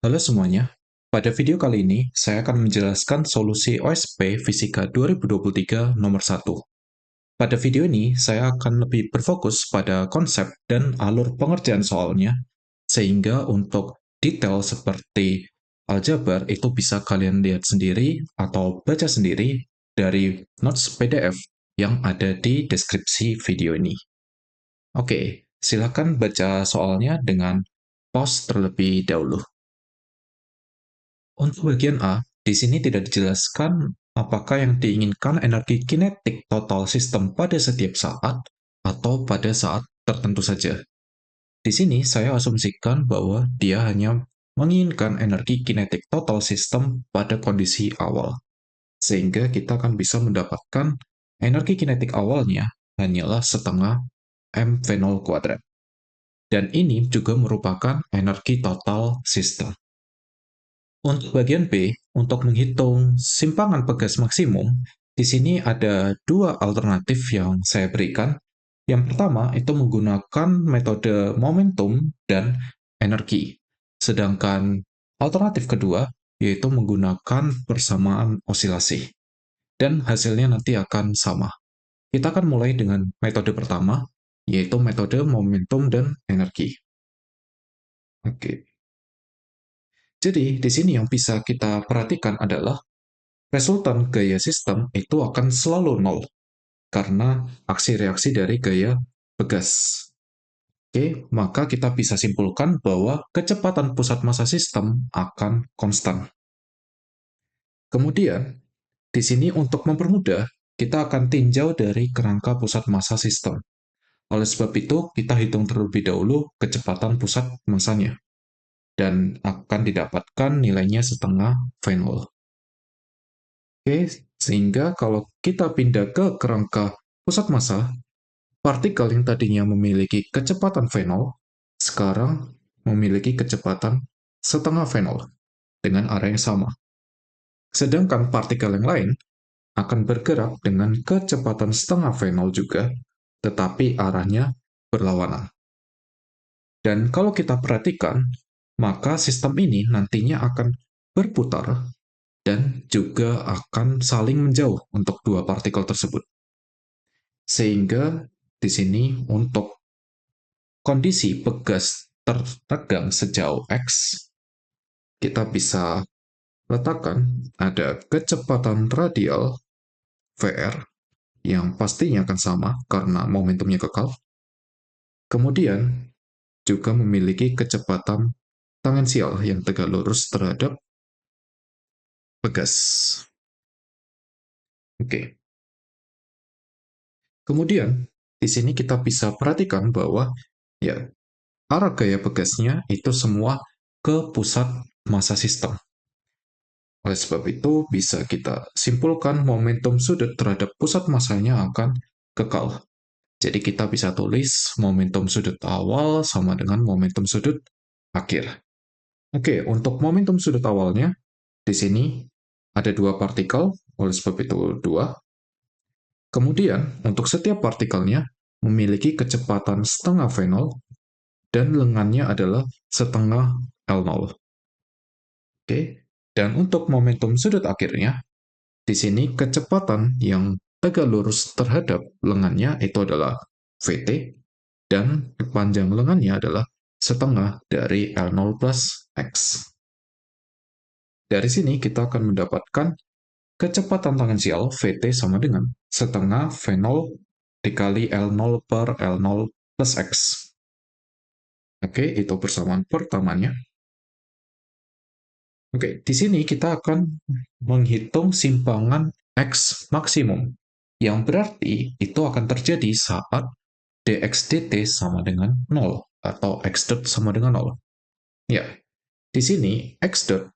Halo semuanya, pada video kali ini saya akan menjelaskan solusi OSP Fisika 2023 nomor 1. Pada video ini saya akan lebih berfokus pada konsep dan alur pengerjaan soalnya, sehingga untuk detail seperti aljabar itu bisa kalian lihat sendiri atau baca sendiri dari notes PDF yang ada di deskripsi video ini. Oke, silakan baca soalnya dengan pause terlebih dahulu. Untuk bagian A, di sini tidak dijelaskan apakah yang diinginkan energi kinetik total sistem pada setiap saat atau pada saat tertentu saja. Di sini saya asumsikan bahwa dia hanya menginginkan energi kinetik total sistem pada kondisi awal, sehingga kita akan bisa mendapatkan energi kinetik awalnya hanyalah setengah mv0 kuadrat. Dan ini juga merupakan energi total sistem. Untuk bagian B, untuk menghitung simpangan pegas maksimum, di sini ada dua alternatif yang saya berikan. Yang pertama itu menggunakan metode momentum dan energi. Sedangkan alternatif kedua yaitu menggunakan persamaan osilasi. Dan hasilnya nanti akan sama. Kita akan mulai dengan metode pertama, yaitu metode momentum dan energi. Oke. Jadi, di sini yang bisa kita perhatikan adalah resultan gaya sistem itu akan selalu nol, karena aksi reaksi dari gaya pegas. Oke, maka kita bisa simpulkan bahwa kecepatan pusat massa sistem akan konstan. Kemudian, di sini untuk mempermudah, kita akan tinjau dari kerangka pusat massa sistem. Oleh sebab itu, kita hitung terlebih dahulu kecepatan pusat massanya, dan akan didapatkan nilainya setengah V0. Oke, sehingga kalau kita pindah ke kerangka pusat massa, partikel yang tadinya memiliki kecepatan V0, sekarang memiliki kecepatan setengah V0 dengan arah yang sama. Sedangkan partikel yang lain akan bergerak dengan kecepatan setengah V0 juga, tetapi arahnya berlawanan. Dan kalau kita perhatikan, maka sistem ini nantinya akan berputar dan juga akan saling menjauh untuk dua partikel tersebut. Sehingga di sini untuk kondisi pegas tertegang sejauh X, kita bisa letakkan ada kecepatan radial VR yang pastinya akan sama karena momentumnya kekal. Kemudian juga memiliki kecepatan tangensial yang tegak lurus terhadap pegas. Oke. Kemudian di sini kita bisa perhatikan bahwa ya arah gaya pegasnya itu semua ke pusat massa sistem. Oleh sebab itu, bisa kita simpulkan momentum sudut terhadap pusat massanya akan kekal. Jadi kita bisa tulis momentum sudut awal sama dengan momentum sudut akhir. Oke, untuk momentum sudut awalnya, di sini ada dua partikel, oleh sebab itu dua. Kemudian, untuk setiap partikelnya memiliki kecepatan setengah V0 dan lengannya adalah setengah L0. Oke, dan untuk momentum sudut akhirnya, di sini kecepatan yang tegak lurus terhadap lengannya itu adalah Vt, dan panjang lengannya adalah setengah dari L0 plus X. Dari sini kita akan mendapatkan kecepatan tangensial Vt sama dengan setengah V0 dikali L0 per L0 plus X. Oke, itu persamaan pertamanya. Oke, di sini kita akan menghitung simpangan X maksimum, yang berarti itu akan terjadi saat dx dt sama dengan 0, atau x dot sama dengan 0. Ya, di sini x dot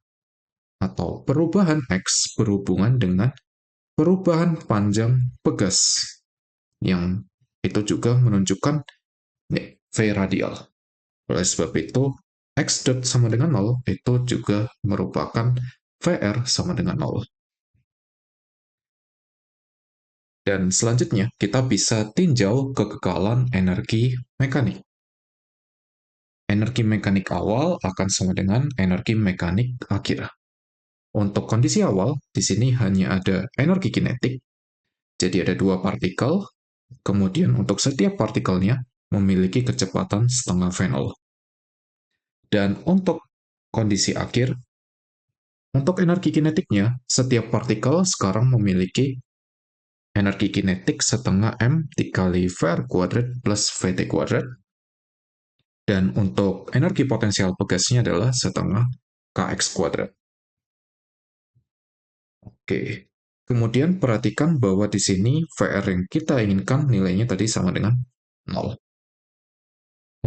atau perubahan x berhubungan dengan perubahan panjang pegas, yang itu juga menunjukkan V radial. Oleh sebab itu, x dot sama dengan 0 itu juga merupakan VR sama dengan 0. Dan selanjutnya, kita bisa tinjau kekekalan energi mekanik. energi mekanik awal akan sama dengan energi mekanik akhir. Untuk kondisi awal, di sini hanya ada energi kinetik, jadi ada dua partikel, kemudian untuk setiap partikelnya memiliki kecepatan setengah V0. Dan untuk kondisi akhir, untuk energi kinetiknya, setiap partikel sekarang memiliki energi kinetik setengah M dikali VR kuadrat plus VT kuadrat. Dan untuk energi potensial pegasnya adalah setengah Kx kuadrat. Oke. Kemudian perhatikan bahwa di sini VR yang kita inginkan nilainya tadi sama dengan 0.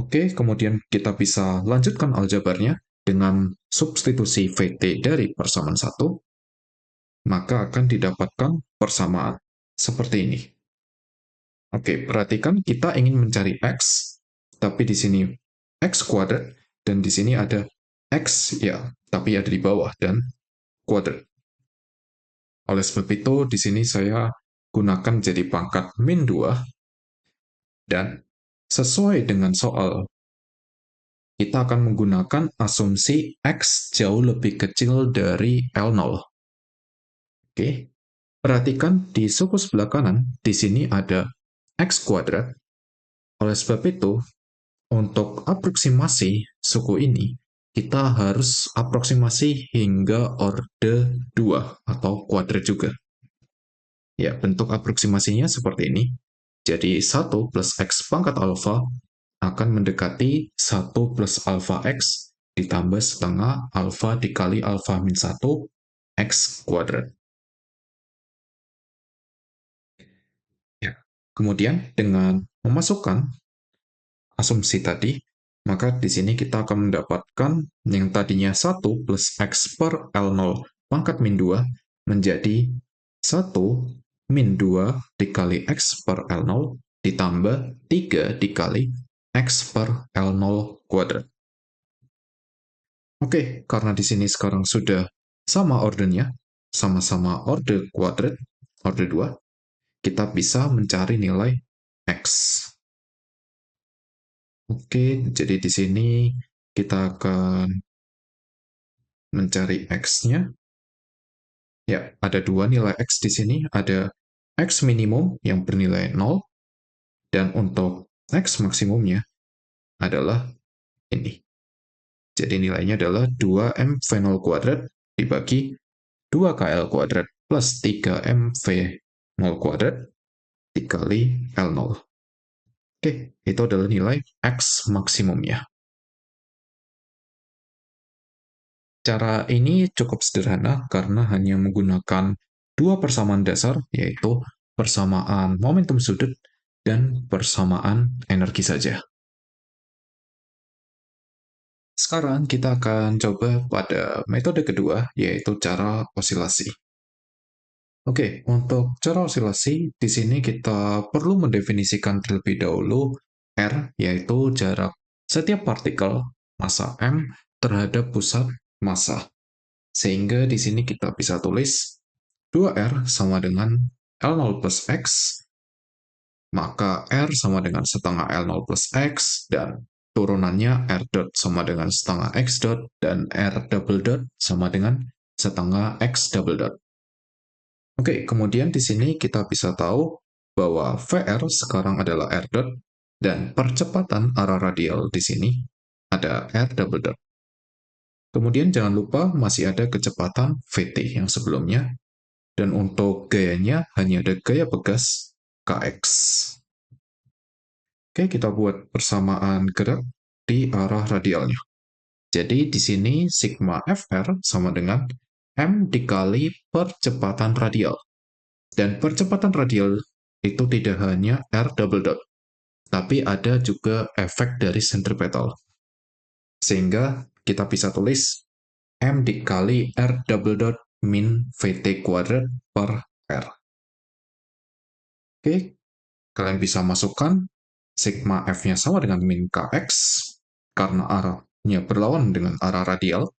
Oke, kemudian kita bisa lanjutkan aljabarnya dengan substitusi VT dari persamaan 1, maka akan didapatkan persamaan seperti ini. Oke, perhatikan kita ingin mencari X, tapi di sini X kuadrat, dan di sini ada X, ya, tapi ada di bawah, dan kuadrat. Oleh sebab itu, di sini saya gunakan jadi pangkat min 2, dan sesuai dengan soal, kita akan menggunakan asumsi X jauh lebih kecil dari L0. Oke, perhatikan di suku sebelah kanan, di sini ada X kuadrat. Oleh sebab itu, untuk aproksimasi suku ini, kita harus aproksimasi hingga orde 2 atau kuadrat juga. Ya, bentuk aproksimasinya seperti ini. Jadi 1 plus X pangkat alfa akan mendekati 1 plus alfa X ditambah setengah alfa dikali alfa min 1 X kuadrat. Ya. Kemudian dengan memasukkan asumsi tadi, maka di sini kita akan mendapatkan yang tadinya 1 plus X per L0 pangkat min 2 menjadi 1 min 2 dikali X per L0 ditambah 3 dikali X per L0 kuadrat. Oke, karena di sini sekarang sudah sama ordernya, sama-sama order kuadrat, order 2, kita bisa mencari nilai X. Oke, jadi di sini kita akan mencari X-nya. Ya, ada dua nilai X di sini. Ada X minimum yang bernilai 0, dan untuk X maksimumnya adalah ini. Jadi nilainya adalah 2M V0 kuadrat dibagi 2KL kuadrat plus 3M V0 kuadrat dikali L0. Oke, itu adalah nilai X maksimumnya. Cara ini cukup sederhana karena hanya menggunakan dua persamaan dasar, yaitu persamaan momentum sudut dan persamaan energi saja. Sekarang kita akan coba pada metode kedua, yaitu cara osilasi. Oke, untuk cara osilasi, di sini kita perlu mendefinisikan terlebih dahulu R, yaitu jarak setiap partikel massa M terhadap pusat massa. Sehingga di sini kita bisa tulis 2R sama dengan L0 plus X, maka R sama dengan setengah L0 plus X, dan turunannya R dot sama dengan setengah X dot, dan R double dot sama dengan setengah X double dot. Oke, kemudian di sini kita bisa tahu bahwa VR sekarang adalah R dot, dan percepatan arah radial di sini ada R double dot. Kemudian jangan lupa masih ada kecepatan VT yang sebelumnya, dan untuk gayanya hanya ada gaya pegas Kx. Oke, kita buat persamaan gerak di arah radialnya. Jadi di sini sigma Fr sama dengan M dikali percepatan radial. Dan percepatan radial itu tidak hanya R double dot, tapi ada juga efek dari sentripetal. Sehingga kita bisa tulis M dikali R double dot min VT kuadrat per R. Oke, kalian bisa masukkan sigma F-nya sama dengan min Kx, karena arahnya berlawanan dengan arah radial.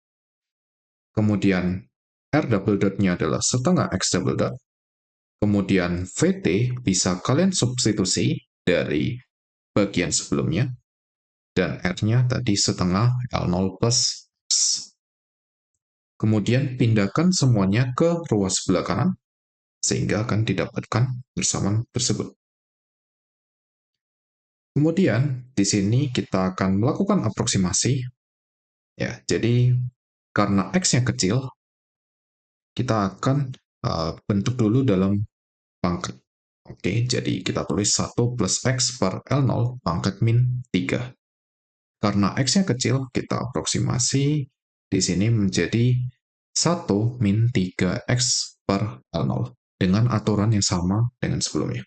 Kemudian R double dot-nya adalah setengah X double dot. Kemudian VT bisa kalian substitusi dari bagian sebelumnya. dan R-nya tadi setengah L0 plus X. Kemudian pindahkan semuanya ke ruas sebelah kanan, sehingga akan didapatkan persamaan tersebut. Kemudian, di sini kita akan melakukan aproksimasi. Ya, jadi karena X-nya kecil, kita akan bentuk dulu dalam pangkat. Oke, jadi kita tulis 1 plus X per L0 pangkat min 3. Karena X-nya kecil, kita aproksimasi di sini menjadi 1 min 3X per L0 dengan aturan yang sama dengan sebelumnya.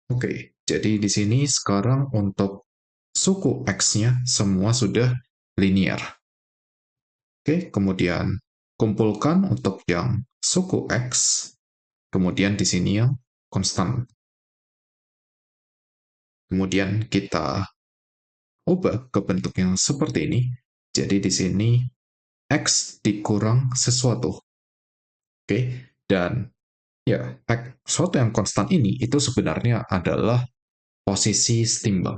Oke, jadi di sini sekarang untuk suku X-nya semua sudah linear. Oke, kemudian kumpulkan untuk yang suku X, kemudian di sini yang konstan. Kemudian kita ubah ke bentuk yang seperti ini. Jadi di sini X dikurang sesuatu. Oke, dan ya, sesuatu yang konstan ini itu sebenarnya adalah posisi setimbang.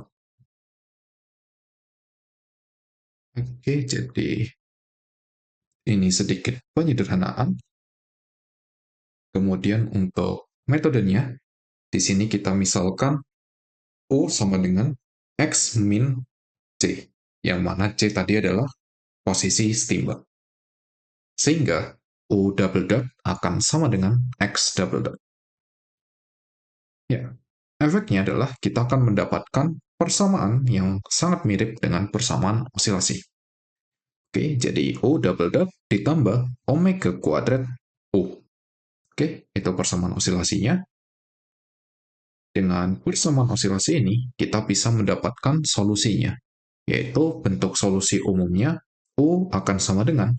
Oke, jadi ini sedikit penyederhanaan. Kemudian untuk metodenya, di sini kita misalkan O sama dengan X min C, yang mana C tadi adalah posisi setimbang. Sehingga O double dot akan sama dengan X double dot. Ya, efeknya adalah kita akan mendapatkan persamaan yang sangat mirip dengan persamaan osilasi. Oke, jadi O double dot ditambah omega kuadrat O. Oke, itu persamaan osilasinya. Dengan persamaan osilasi ini, kita bisa mendapatkan solusinya, yaitu bentuk solusi umumnya O akan sama dengan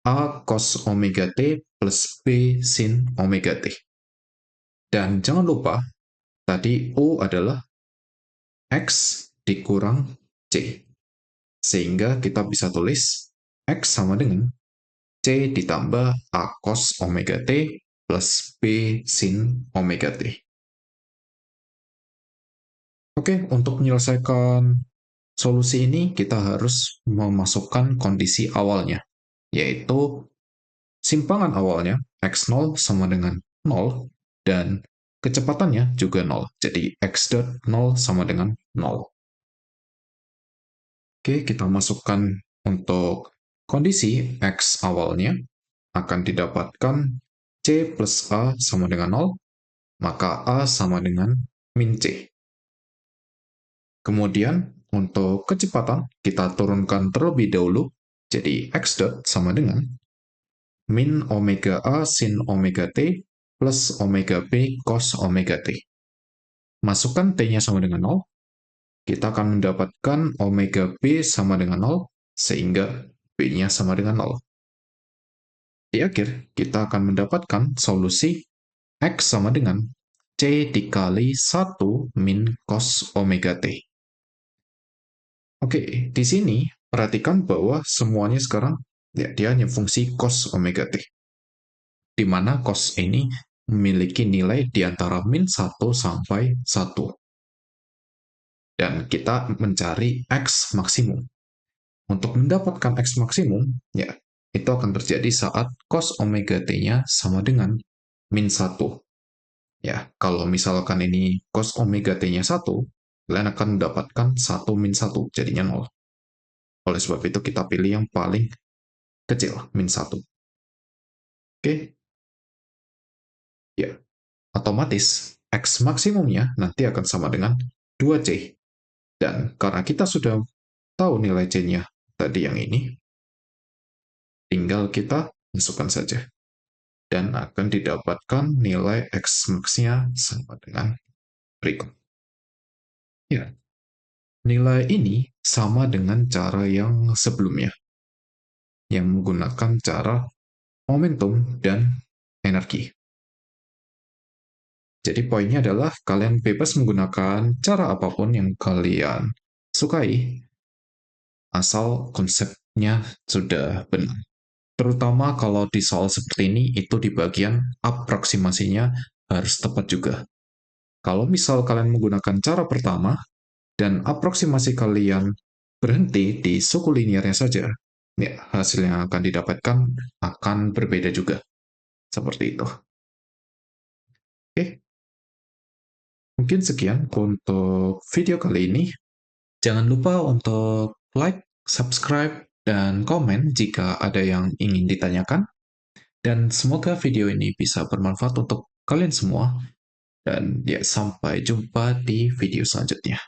A cos omega T plus B sin omega T. Dan jangan lupa, tadi O adalah X dikurang C. Sehingga kita bisa tulis X sama dengan C ditambah A cos omega T plus B sin omega T. Oke, untuk menyelesaikan solusi ini kita harus memasukkan kondisi awalnya, yaitu simpangan awalnya x0 sama dengan 0 dan kecepatannya juga 0. Jadi x dot 0 sama dengan 0. Oke, kita masukkan untuk kondisi x awalnya akan didapatkan C plus A sama dengan 0, maka A sama dengan min C. Kemudian, untuk kecepatan, kita turunkan terlebih dahulu, jadi x dot sama dengan min omega A sin omega T plus omega B cos omega T. Masukkan T-nya sama dengan 0, kita akan mendapatkan omega B sama dengan 0, sehingga B-nya sama dengan 0. Di akhir, kita akan mendapatkan solusi X sama dengan C dikali 1 min cos omega T. Oke, di sini perhatikan bahwa semuanya sekarang ya, dia hanya fungsi cos omega T. Di mana cos ini memiliki nilai di antara min 1 sampai 1. Dan kita mencari X maksimum. Untuk mendapatkan X maksimum, ya, itu akan terjadi saat cos omega T-nya sama dengan min 1. Ya, kalau misalkan ini cos omega T-nya 1, kalian akan mendapatkan 1 min 1, jadinya 0. Oleh sebab itu, kita pilih yang paling kecil, min 1. Oke, ya, otomatis X maksimumnya nanti akan sama dengan 2C. Dan karena kita sudah tahu nilai C-nya tadi yang ini, tinggal kita masukkan saja. Dan akan didapatkan nilai X max-nya sama dengan berikut. Ya, nilai ini sama dengan cara yang sebelumnya, yang menggunakan cara momentum dan energi. Jadi poinnya adalah kalian bebas menggunakan cara apapun yang kalian sukai, asal konsepnya sudah benar. Terutama kalau di soal seperti ini, itu di bagian aproksimasinya harus tepat juga. Kalau misal kalian menggunakan cara pertama, dan aproksimasi kalian berhenti di suku linearnya saja, ya, hasil yang akan didapatkan akan berbeda juga. Seperti itu. Oke, mungkin sekian untuk video kali ini. Jangan lupa untuk like, subscribe, dan komen jika ada yang ingin ditanyakan. Dan semoga video ini bisa bermanfaat untuk kalian semua. Dan ya, sampai jumpa di video selanjutnya.